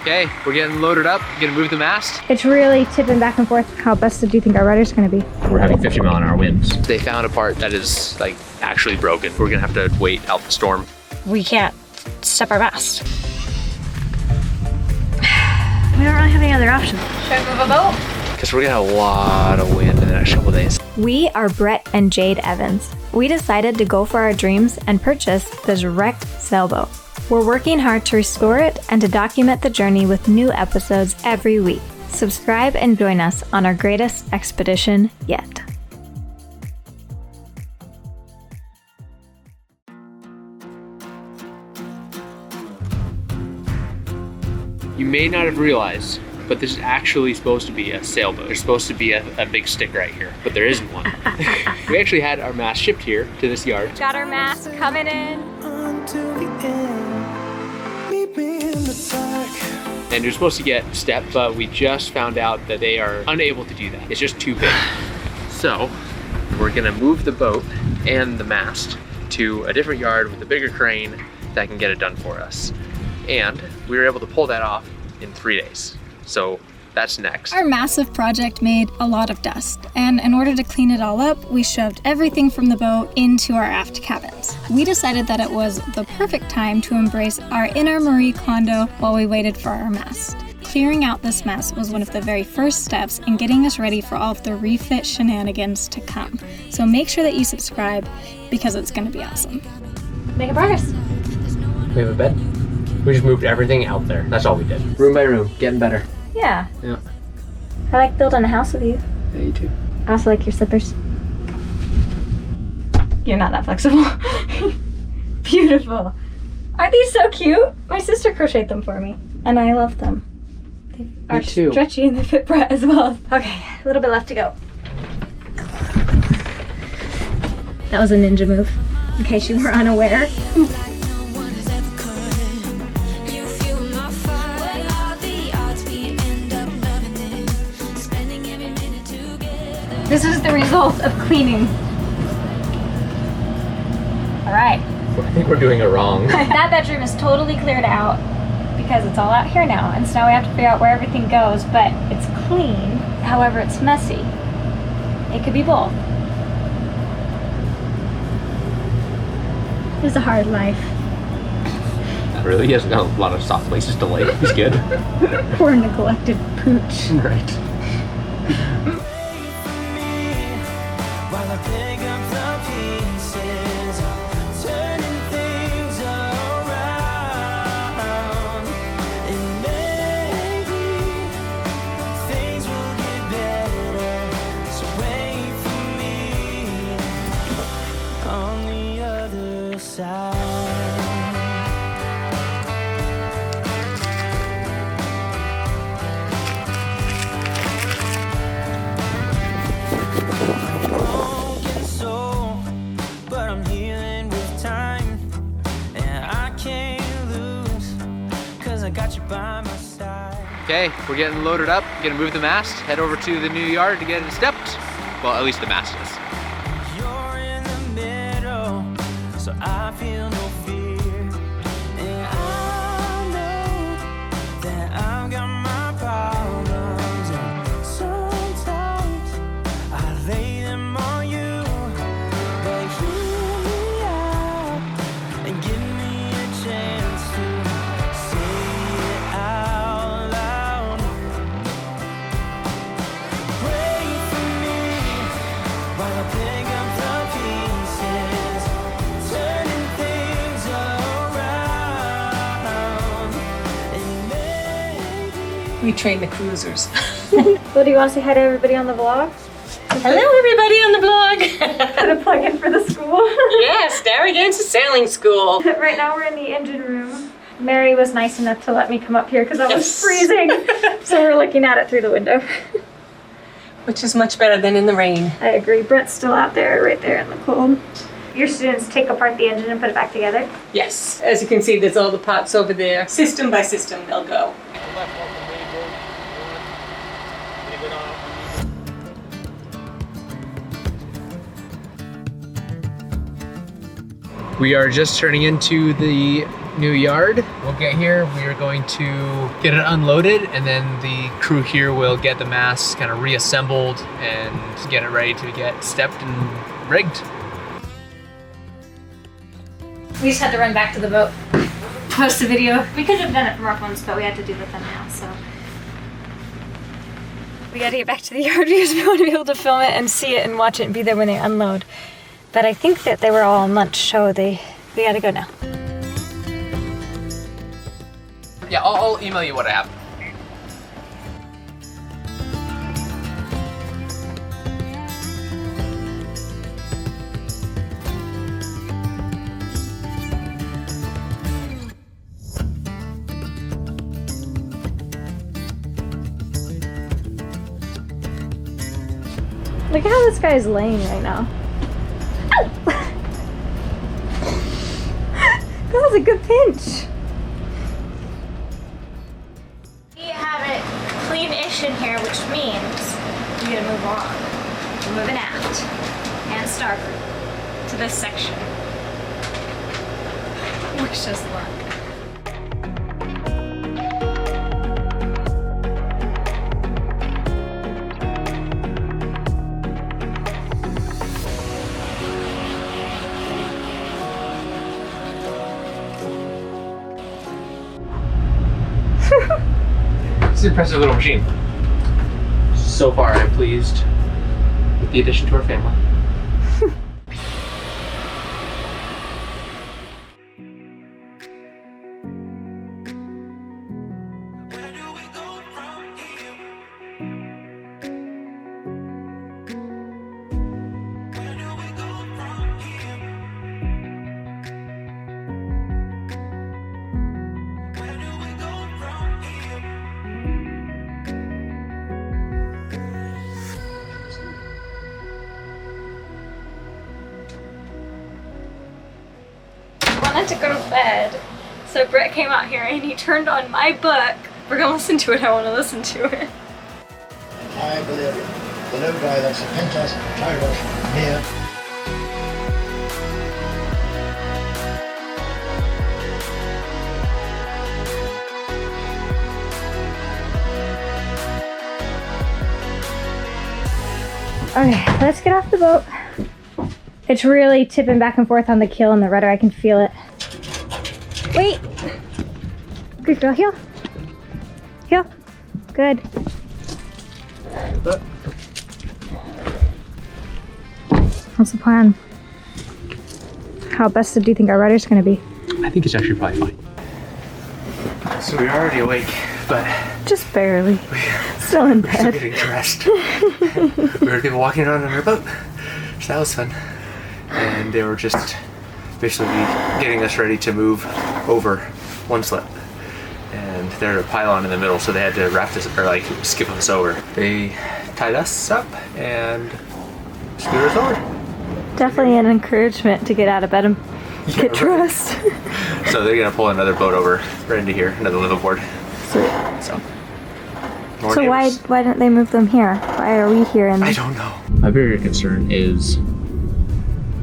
Okay, we're getting loaded up. Gonna move the mast. It's really tipping back and forth. How busted do you think our rudder's gonna be? We're having 50-mile-an-hour winds. They found a part that is like actually broken. We're gonna have to wait out the storm. We can't step our mast. We don't really have any other option. Should I move a boat? Because we're gonna have a lot of wind in the next couple days. We are Brett and Jade Evans. We decided to go for our dreams and purchase this wrecked sailboat. We're working hard to restore it and to document the journey with new episodes every week. Subscribe and join us on our greatest expedition yet. You may not have realized, but this is actually supposed to be a sailboat. There's supposed to be a big stick right here, but there isn't one. We actually had our mast shipped here to this yard. Got our mast coming in. And you're supposed to get step, but we just found out that they are unable to do that. It's just too big. So we're gonna move the boat and the mast to a different yard with a bigger crane that can get it done for us. And we were able to pull that off in 3 days. So that's next. Our massive project made a lot of dust, and in order to clean it all up, we shoved everything from the boat into our aft cabins. We decided that it was the perfect time to embrace our inner Marie Kondo while we waited for our mast. Clearing out this mess was one of the very first steps in getting us ready for all of the refit shenanigans to come. So make sure that you subscribe because it's going to be awesome. Making progress. We have a bed. We just moved everything out there. That's all we did. Room by room, getting better. Yeah. Yeah. I like building a house with you. Yeah, you too. I also like your slippers. You're not that flexible. Beautiful. Aren't these so cute? My sister crocheted them for me, and I love them. They are too. stretchy and they fit Brett as well. Okay, a little bit left to go. That was a ninja move, in case you were unaware. This is the result of cleaning. All right. I think we're doing it wrong. That bedroom is totally cleared out because it's all out here now, and so now we have to figure out where everything goes, but it's clean, however it's messy. It could be both. It's a hard life. Really? He has got a lot of soft places to lay. He's good. Poor neglected pooch. Right. Okay, we're getting loaded up, gonna move the mast, head over to the new yard to get it stepped. Well, at least the mast is. You're in the middle, so I feel no fear. And I know that I've got my problems, and sometimes I lay them on you. But hear me out and give me a chance to say it out loud. Pray for me while I pick up the pieces, turning things around. And maybe We train the cruisers. Well, do you want to say hi to everybody on the vlog? Hello, everybody on the vlog. Put a plug in for the school. Yes, Narragansett Sailing School. Right now we're in the engine room. Mary was nice enough to let me come up here because I was Yes. freezing. So we're looking at it through the window. Which is much better than in the rain. I agree. Brett's still out there, right there in the cold. Your students take apart the engine and put it back together. Yes, as you can see, there's all the parts over there. System by system, they'll go. We are just turning into the new yard. We'll get here, we are going to get it unloaded, and then the crew here will get the mast kind of reassembled and get it ready to get stepped and rigged. We just had to run back to the boat, post a video. We could have done it from our phones, but we had to do the thumbnail, so. We gotta get back to the yard because we want to be able to film it and see it and watch it and be there when they unload. But I think that they were all on lunch, so we gotta go now. Yeah, I'll email you what I have. Look at how this guy is laying right now. Ow! That was a good pinch. We have it clean-ish in here, which means we gotta move on. We're moving aft and starboard to this section. Wish us luck. It's an impressive little machine. So far, I'm pleased with the addition to our family. Wanted to go to bed, so Brett came out here and he turned on my book. We're gonna listen to it. I want to listen to it. I believe the little guy that's a fantastic Tyros here. Okay, let's get off the boat. It's really tipping back and forth on the keel and the rudder. I can feel it. Wait! Good girl, heel. Heel. Good. What's the plan? How bested do you think our rudder's gonna be? I think it's actually probably fine. So we're already awake, but just barely. Still in bed. Still getting dressed. We were people walking around on our boat, so that was fun. And they were just basically getting us ready to move over one slip. And there's a pylon in the middle, so they had to wrap this, or like skip us over. They tied us up and scooted us over. Definitely an encouragement to get out of bed and get dressed. So they're gonna pull another boat over right into here, another liveaboard. Sweet. So why don't they move them here? Why are we here? I don't know. My bigger concern is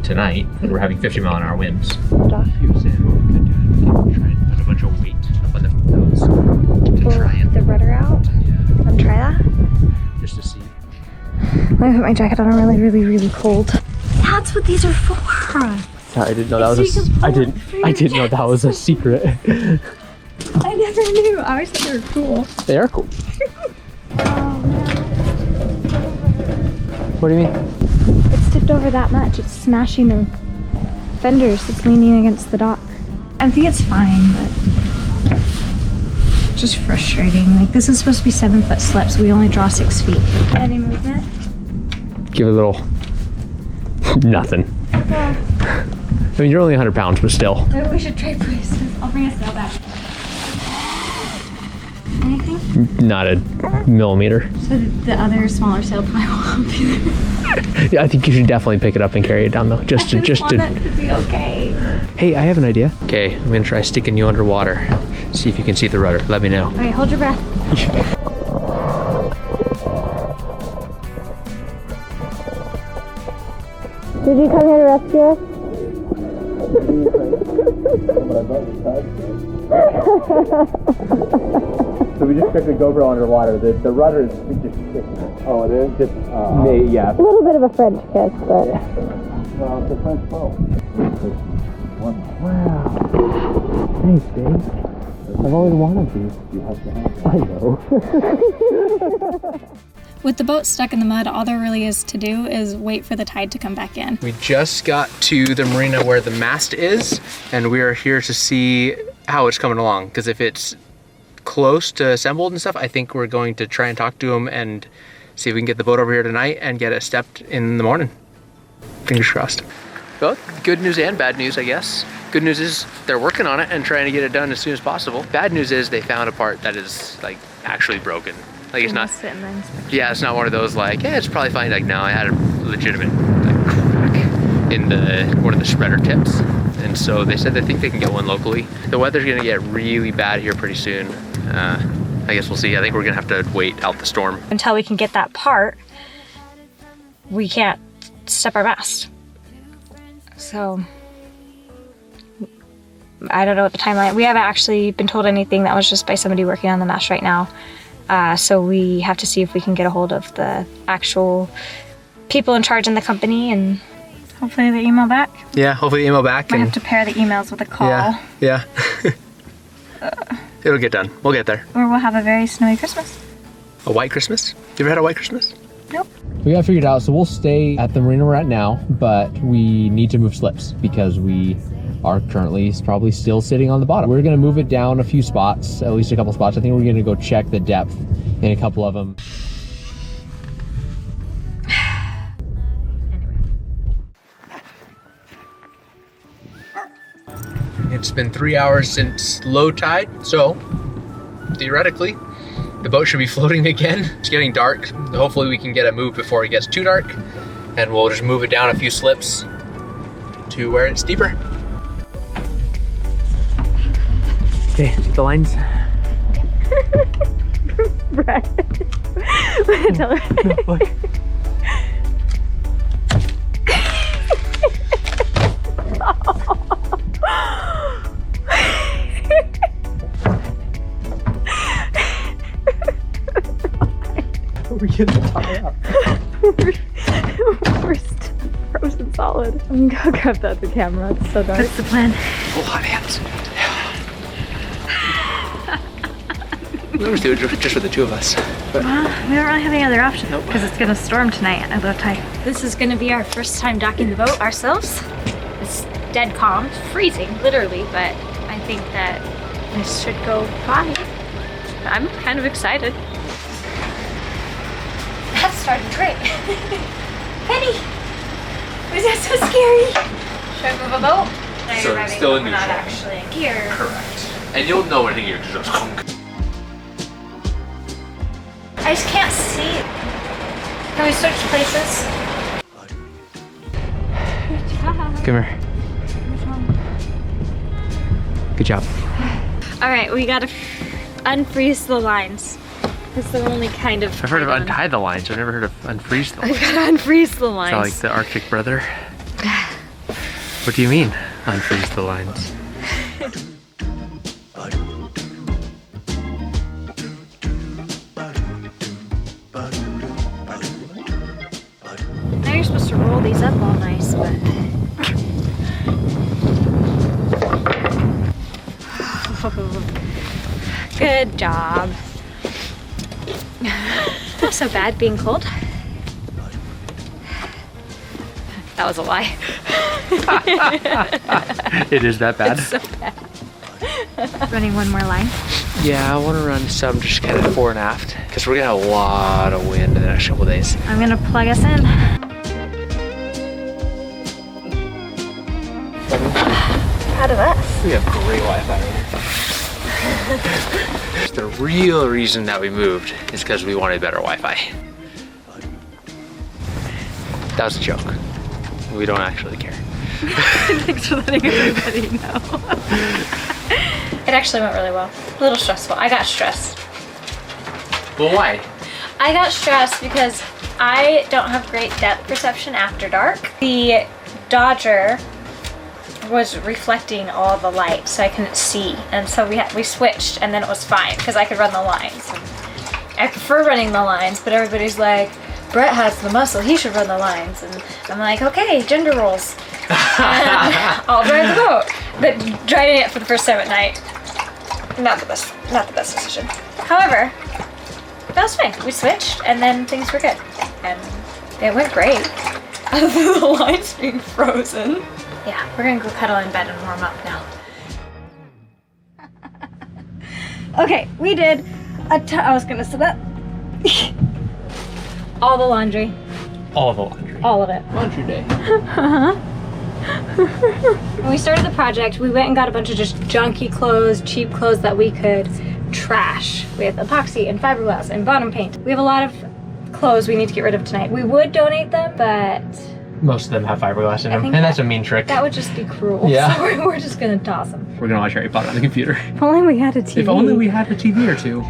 tonight when we're having 50-mile-an-hour winds. He was saying what we could do is we could try and put a bunch of weight up on the nose to try and the rudder out. Yeah. And try that. Just to see. Let me put my jacket on. I'm really, really, really cold. That's what these are for. I didn't know that was I didn't know that was a secret. I never knew. I always thought they were cool. They are cool. What do you mean? It's tipped over that much. It's smashing the fenders. It's leaning against the dock. I think it's fine, but just frustrating. Like, this is supposed to be 7-foot slips. We only draw 6 feet. Any movement? Give it a little nothing. Yeah. I mean, you're only 100 pounds, but still. Maybe we should trade places. I'll bring a sail back. Anything? Not a millimeter. So the other smaller sail probably won't be there. Yeah, I think you should definitely pick it up and carry it down though. Just to that to be okay. Hey, I have an idea. Okay, I'm gonna try sticking you underwater. See if you can see the rudder. Let me know. Alright, hold your breath. Did you come here to rescue us? So we just took the GoPro underwater. The rudder is just kissing it. Oh, it is? Just, yeah. A little bit of a French kiss, but... Well, it's a French boat. Wow. Thanks, Dave. I've always wanted these. You have to have them. I know. With the boat stuck in the mud, all there really is to do is wait for the tide to come back in. We just got to the marina where the mast is, and we are here to see how it's coming along. Because if it's close to assembled and stuff, I think we're going to try and talk to him and see if we can get the boat over here tonight and get it stepped in the morning. Fingers crossed. Both good news and bad news, I guess. Good news is they're working on it and trying to get it done as soon as possible. Bad news is they found a part that is like actually broken. Like it's not, yeah, it's not one of those like, yeah, it's probably fine. Like no, I had a legitimate like crack in one of the spreader tips. And so they said they think they can get one locally. The weather's gonna get really bad here pretty soon. I guess we'll see. I think we're gonna have to wait out the storm. Until we can get that part, we can't step our mast. So, I don't know what the timeline, we haven't actually been told anything. That was just by somebody working on the mast right now. So we have to see if we can get a hold of the actual people in charge in the company and hopefully they email back. Yeah, hopefully they email back. Might have to pair the emails with a call. Yeah. It'll get done. We'll get there. Or we'll have a very snowy Christmas. A white Christmas? You ever had a white Christmas? Nope. We got figured out, so we'll stay at the marina we're at now, but we need to move slips because we are currently probably still sitting on the bottom. We're gonna move it down a few spots, at least a couple spots. I think we're gonna go check the depth in a couple of them. It's been 3 hours since low tide, so theoretically, the boat should be floating again. It's getting dark. Hopefully we can get it moved before it gets too dark, and we'll just move it down a few slips to where it's deeper. Okay, the lines. Brett. Tell her. No, look. We're getting the tie up. We're frozen solid. I'm gonna go grab that the camera. It's so dark. What's the plan? Oh, hot hands. We always do it just for the two of us. But Well, we don't really have any other option Nope. because it's gonna storm tonight at low tide. This is gonna be our first time docking the boat ourselves. It's dead calm, it's freezing, literally, but I think that this should go fine. I'm kind of excited. That started great. Penny! Was that so scary? Should I move a boat? No, So you're it's driving, still in we're not neutral. actually in gear. correct. And you'll know when you're just I just can't see. Can we switch places? Come here. Good job. All right, we gotta unfreeze the lines. Because they're only kind of I've heard of tied on. untie the lines. I've never heard of unfreeze the We lines. gotta unfreeze the Is lines. that like the Arctic brother? What do you mean, unfreeze the lines? Now you're supposed to roll these up all nice, but... Good job. Not so bad being cold. That was a lie. It is that bad? So bad. Running one more line. Yeah, I want to run some just kind of fore and aft because we're gonna have a lot of wind in the next couple of days. I'm gonna plug us in. Proud of us. We have great Wi-Fi. The real reason that we moved is because we wanted better Wi-Fi. That was a joke. We don't actually care. Thanks for letting everybody know. It actually went really well. A little stressful. I got stressed. Well, why? I got stressed because I don't have great depth perception after dark. The Dodger was reflecting all the light, so I couldn't see. And so we switched, and then it was fine because I could run the lines. And I prefer running the lines, but everybody's like, Brett has the muscle, he should run the lines. And I'm like, okay, gender roles. I'll drive the boat. But driving it for the first time at night, not the best decision. However, that was fine. We switched, and then things were good. And it went great. Other than the lines being frozen. Yeah, we're gonna go cuddle in bed and warm up now. Okay, we did I was gonna sit up. All the laundry. All the laundry. All of it. Laundry day. When we started the project, we went and got a bunch of just junky clothes, cheap clothes that we could trash with epoxy and fiberglass and bottom paint. We have a lot of clothes we need to get rid of tonight. We would donate them, but Most of them have fiberglass in them, think and that's a mean trick. that would just be cruel. Yeah. So we're just gonna toss them. We're gonna watch Harry Potter on the computer. If only we had a TV. If only we had a TV or two.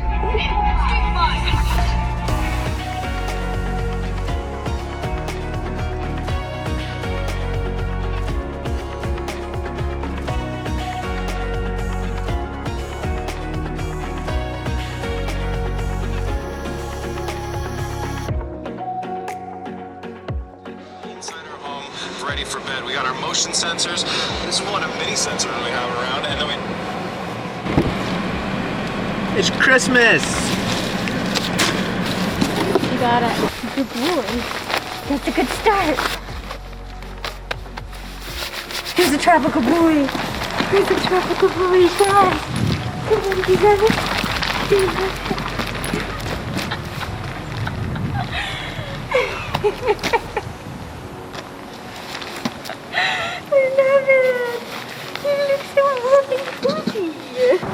Ready for bed. We got our motion sensors. This is one of many sensors we have around, and then It's Christmas! You got it. Good boy. That's a good start. Here's a tropical boy. Here's a tropical boy. Yes. Come on, you got it. You got it.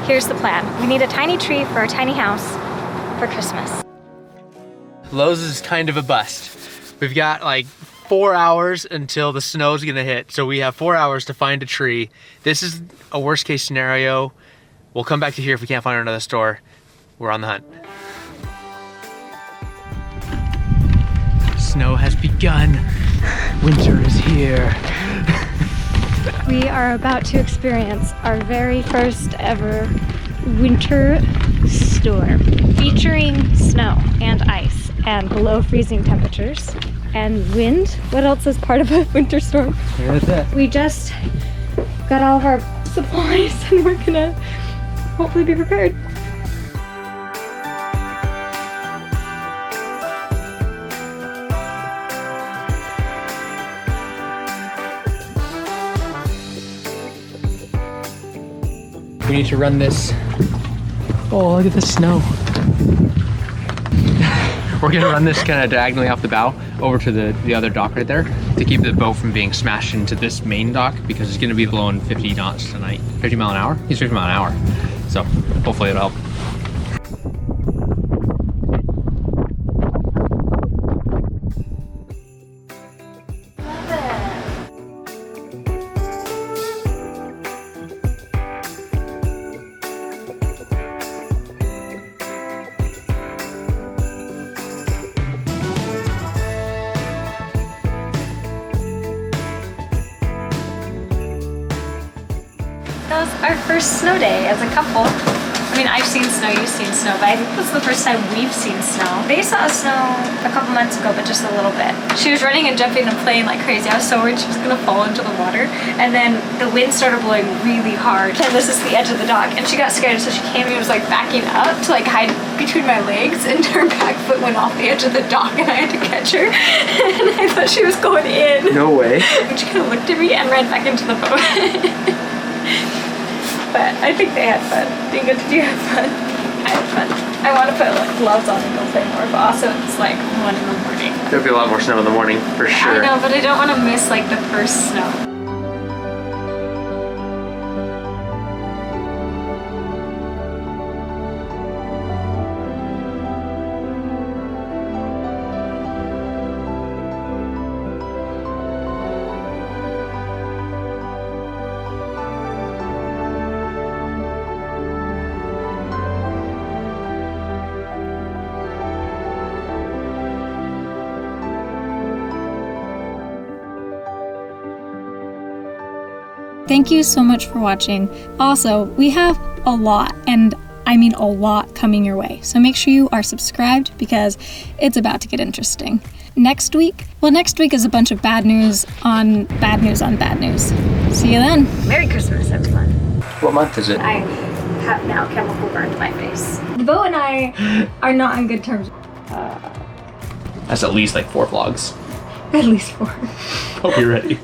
Here's the plan. We need a tiny tree for a tiny house for Christmas. Lowe's is kind of a bust. We've got like 4 hours until the snow's gonna hit, so we have 4 hours to find a tree. This is a worst case scenario. We'll come back to here if we can't find another store. We're on the hunt. Snow has begun. Winter is here. We are about to experience our very first ever winter storm, featuring snow and ice and below freezing temperatures and wind. What else is part of a winter storm? That's it. We just got all of our supplies and we're gonna hopefully be prepared. We need to run this. Oh, look at the snow. We're gonna run this kind of diagonally off the bow over to the other dock right there to keep the boat from being smashed into this main dock because it's gonna be blowing 50 knots tonight. 50 mile an hour? He's 50 mile an hour. So hopefully it'll help. That was our first snow day as a couple. I mean, I've seen snow, you've seen snow, but I think this is the first time we've seen snow. They saw snow a couple months ago, but just a little bit. She was running and jumping and playing like crazy. I was so worried she was gonna fall into the water. And then the wind started blowing really hard. And this is the edge of the dock. And she got scared, so she came and was like backing up to like hide between my legs, and her back foot went off the edge of the dock and I had to catch her. And I thought she was going in. No way. And she kind of looked at me and ran back into the boat. But I think they had fun. Being good, did you have fun? I had fun. I want to put like gloves on and go play more, but also it's like 1 in the morning. There'll be a lot more snow in the morning, for sure. I know, but I don't want to miss like the first snow. Thank you so much for watching. Also, we have a lot, and I mean a lot, coming your way. So make sure you are subscribed because it's about to get interesting. Next week is a bunch of bad news on bad news on bad news. See you then. Merry Christmas, everyone. What month is it? I have now chemical burned my face. The boat and I are not on good terms. That's at least like 4 vlogs. At least 4. Hope you're ready.